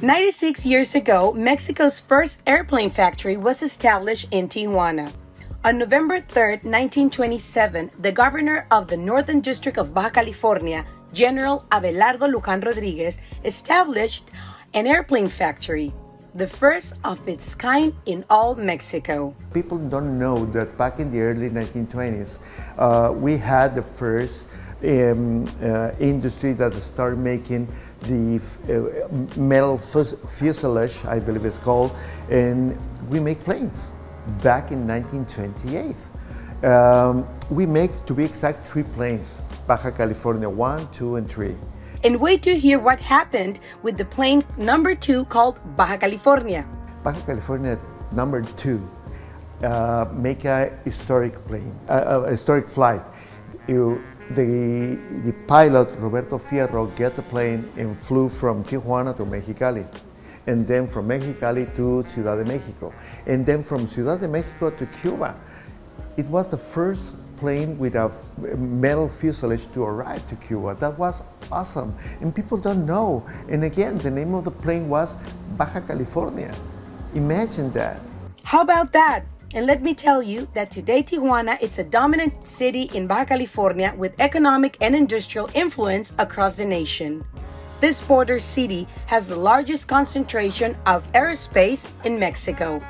96 years ago, Mexico's first airplane factory was established in Tijuana. On November 3, 1927, the governor of the Northern District of Baja California, General Abelardo Luján Rodriguez, established an airplane factory, the first of its kind in all Mexico. People don't know that back in the early 1920s, we had the first industry that started making the metal fuselage, I believe it's called, and we make planes back in 1928. We make, to be exact, 3 planes, Baja California 1, 2, and 3. And wait to hear what happened with the plane number 2 called Baja California. Baja California number 2 make a historic plane, a historic flight. The pilot, Roberto Fierro, got the plane and flew from Tijuana to Mexicali, and then from Mexicali to Ciudad de Mexico, and then from Ciudad de Mexico to Cuba. It was the first plane with a metal fuselage to arrive to Cuba. That was awesome, and people don't know. And again, the name of the plane was Baja California. Imagine that. How about that? And let me tell you that today Tijuana is a dominant city in Baja California with economic and industrial influence across the nation. This border city has the largest concentration of aerospace in Mexico.